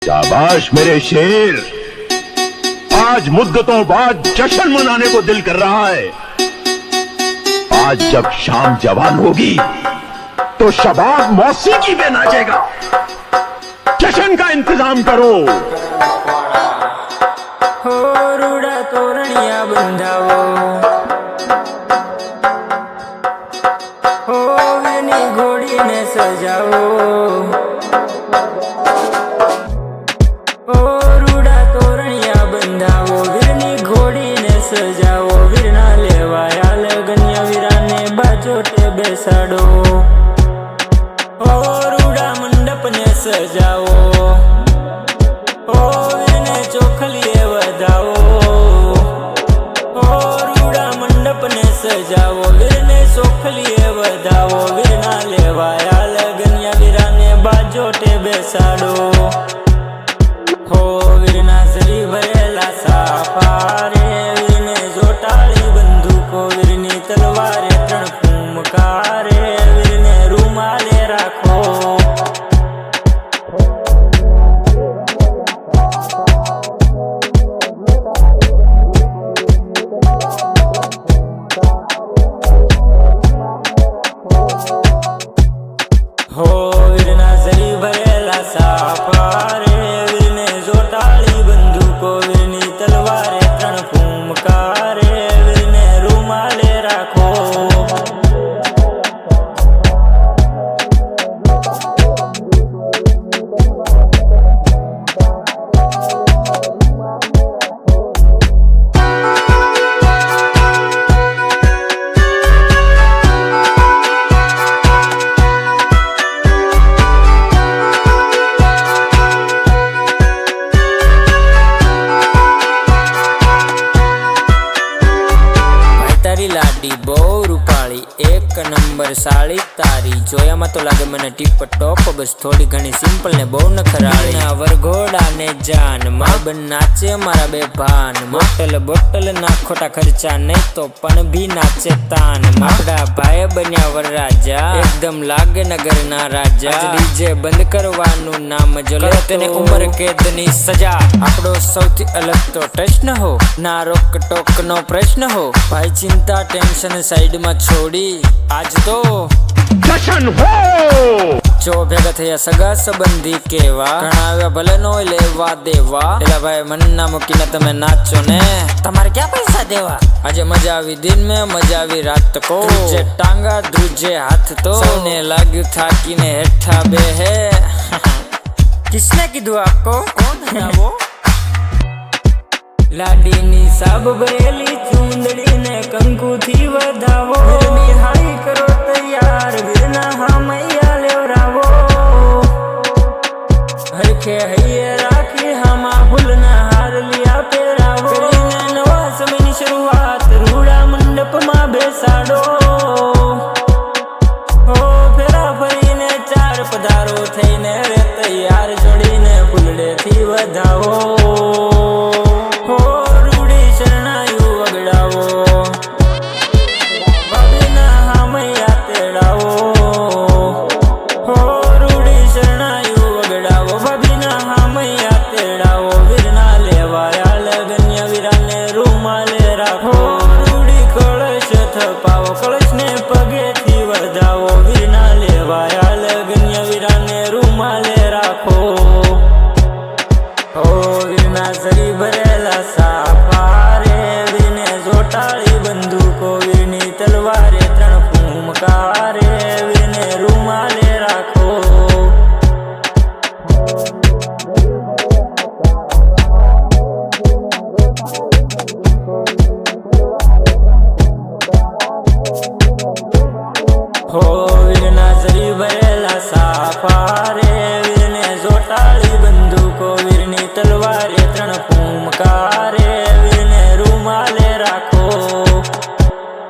शाबाश मेरे शेर, आज मुद्दतों बाद जश्न मनाने को दिल कर रहा है। आज जब शाम जवान होगी तो शबाब मौसीकी पे नाचेगा। जश्न का इंतजाम करो। हो रूड़ा तोरणिया बंधावो, हो वीरनी घोड़ी ने सजावो। हो रूड़ा तोरणिया बंधावो, वीरनी घोड़ी ने सजावो। वीरना लेवाया लगनिया, वीरा ने बाजोटे बेसाडो। हो रूड़ा मंडप ने सजावो, हो वीरने चोखलिए वधावो। हो रूड़ा मंडप ने सजावो, वीरने चोखलिए वधावो। वीरना लेवाया लगनिया, वीरा ने बाजोटे बेसाडो। हो वीरना जरी भरेला साफारे, वीरने जोटाળી બંદૂકો, વીરની તલવારે ત્રણ ફૂમકારે, વીરને રૂમાલે રાખો। हो वीरना जरी भरेला साफारे, वीरने जोटाળી બંદૂકો, વીરની તલવારે ત્રણ ફૂમકારે, વીરને રૂમાલે રાખો। તારી લાડી બહુ રૂપાળી, એક નંબર સાળી તારી। જોયામાં તો લાગે મને ટીપ ટોપ, બસ થોડી ઘણી સિમ્પલ ને બહુ નખરાળી। ના વરઘોડા ને જાન, માબન નાચે મારા બે ભાન। બોટલ બોટલ ના ખોટા ખર્ચા, નહીં તો પણ ભી નાચે તાન। આપડા ભાઈ બન્યા વરરાજા, એકદમ લાગે નગર ના રાજા। ડીજે બંધ કરવાનું નામ જો લે, તેને ઉમર કેદની સજા। આપણો સૌથી અલગ તો ટચ ન હો, ના રોક ટોક નો પ્રશ્ન હો। ભાઈ ચિંતા ટેન્શન સાઈડ માં છોડી, આજ તો जश्न हो। જો ભેગા થયા સગા સંબંધી કેવા, ઘણા આવ્યા ભલે નો લેવા દેવા। એલા ભાઈ મન ના મૂકીને તમે નાચો ને, તમારે ક્યાં પૈસા દેવા। આજે મજા આવી દિન में, મજા આવી રાત को। ધ્રુજે ટાંગા ધ્રુજે હાથ તો, સૌને લાગ્યું થાકીને હેઠા બે હે। किसने કીધું आपको, कौन है वो। લાડીની સાબ ભરેલી ચૂંદડી ને કંકુ થી વધાવો। વીરની હાઈ કરો તૈયાર, વીરના હામૈયા લેવરાવો। હરખે હૈયે રાખી હામાં ફૂલના હાર લિયા પહેરાવો। કરીને નવા સમયની શરૂઆત, રૂડા મંડપમાં બેસાડો। હો ફેરા ફરીને ચાર પધારો થઈને રે તૈયાર, જોડીને ફૂલડેથી વધાવો। કળશને પગેથી વધાવો, વીરના લેવાયા લગનિયા, વીરાને રૂમાલે રાખો। હો વીરના જરી ભરેલા સાફારે, વીરને જોટાળી બંદૂકો, વીરની તલવારે ત્રણ ફૂમકારે, વીરને રૂમાલે રાખો। हो वीरना जरी भरेला साफारे,